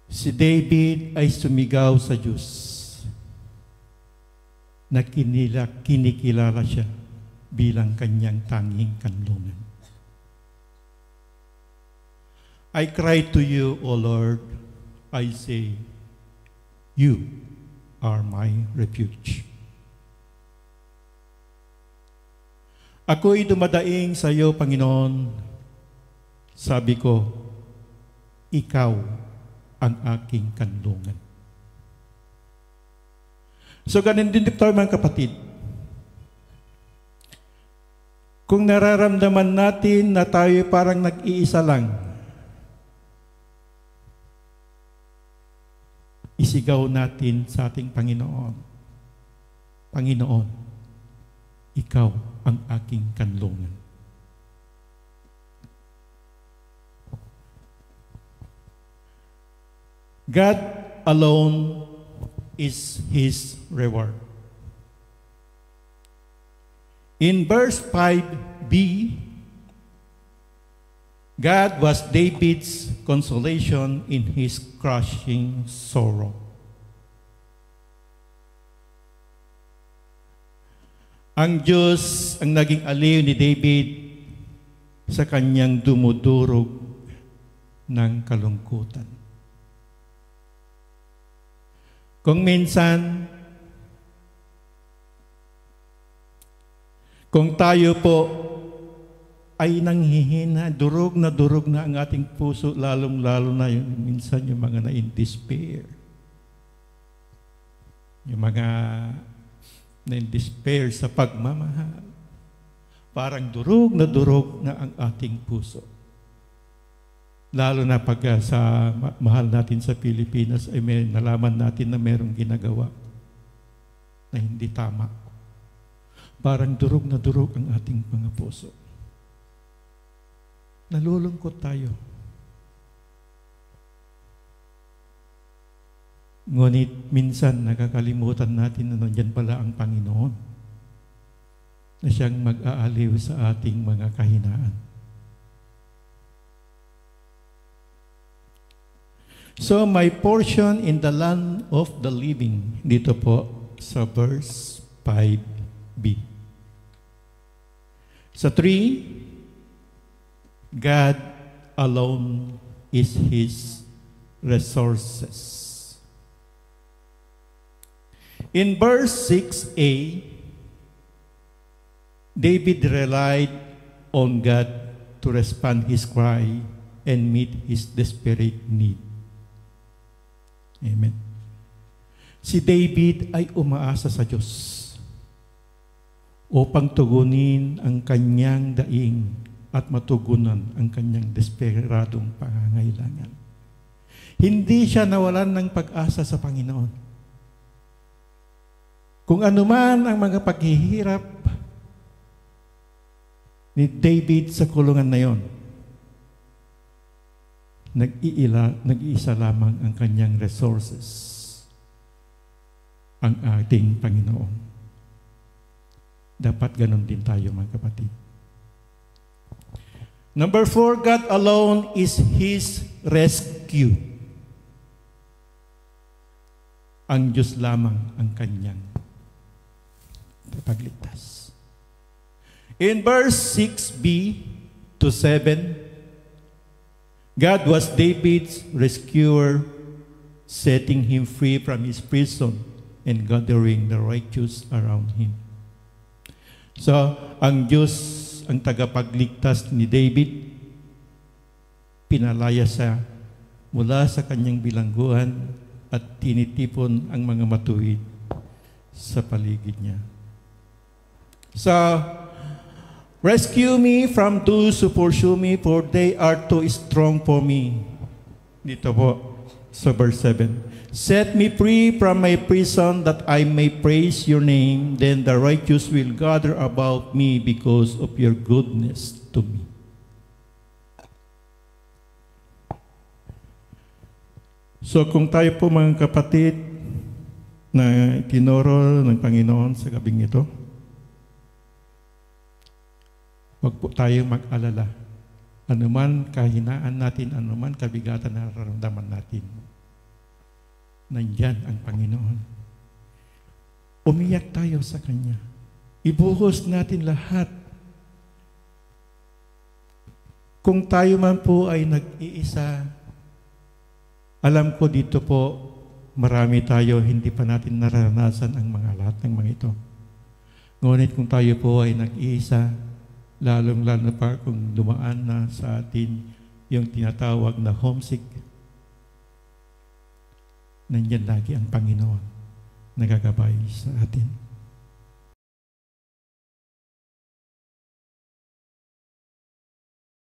Si David ay sumigaw sa Diyos na kinikilala siya bilang kanyang tanging kanlungan. I cry to you, O Lord, I say, you are my refuge. Ako'y dumadaing sa iyo, Panginoon. Sabi ko, ikaw ang aking kanlungan. So ganun din dito mga kapatid. Kung nararamdaman natin na tayo parang nag-iisa lang, isigaw natin sa ating Panginoon, Panginoon, ikaw ang aking kanlungan. God alone is His reward. In verse 5b, God was David's consolation in his crushing sorrow. Ang Diyos ang naging aliw ni David sa kanyang dumudurog ng kalungkutan. Kung minsan, kung tayo po ay nanghihina, durog na ang ating puso, lalong-lalo na minsan yung mga na-in-despair. Yung mga na-in-despair sa pagmamahal. Parang durog na ang ating puso. Lalo na pag sa mahal natin sa Pilipinas ay may nalaman natin na merong ginagawa na hindi tama. Parang durog ang ating mga puso. Nalulungkot tayo. Ngunit minsan nakakalimutan natin na nandiyan pala ang Panginoon na siyang mag-aaliw sa ating mga kahinaan. So, my portion in the land of the living, dito po sa verse 5b. Sa 3, God alone is His resources. In verse 6a, David relied on God to respond his cry and meet his desperate need. Amen. Si David ay umaasa sa Diyos upang tugunin ang kanyang daing at matugunan ang kanyang desperadong pangangailangan. Hindi siya nawalan ng pag-asa sa Panginoon. Kung anuman ang mga paghihirap ni David sa kulungan na yon, nag-iisa lamang ang kanyang resources, ang ating Panginoon. Dapat ganon din tayo mga kapatid. Number 4, God alone is His rescue. Ang Diyos lamang ang kanyang pagligtas. In verse 6b to 7, God was David's rescuer, setting him free from his prison and gathering the righteous around him. So, ang Diyos ang tagapagligtas ni David, pinalaya siya mula sa kanyang bilangguan at tinitipon ang mga matuwid sa paligid niya. So, rescue me from those who pursue me, for they are too strong for me. Dito po, sa verse 7. Set me free from my prison that I may praise your name. Then the righteous will gather about me because of your goodness to me. So kung tayo po mga kapatid na tinuro ng Panginoon sa gabing ito, huwag po tayong mag-alala. Anuman kahinaan natin, anuman kabigatan na nararamdaman natin, nandyan ang Panginoon. Umiyak tayo sa Kanya. Ibuhos natin lahat. Kung tayo man po ay nag-iisa, alam ko dito po, marami tayo, hindi pa natin naranasan ang lahat ng mga ito. Ngunit kung tayo po ay nag-iisa, lalong-lalo pa kung dumaan na sa atin yung tinatawag na homesick, nandyan lagi ang Panginoon nagagabay sa atin.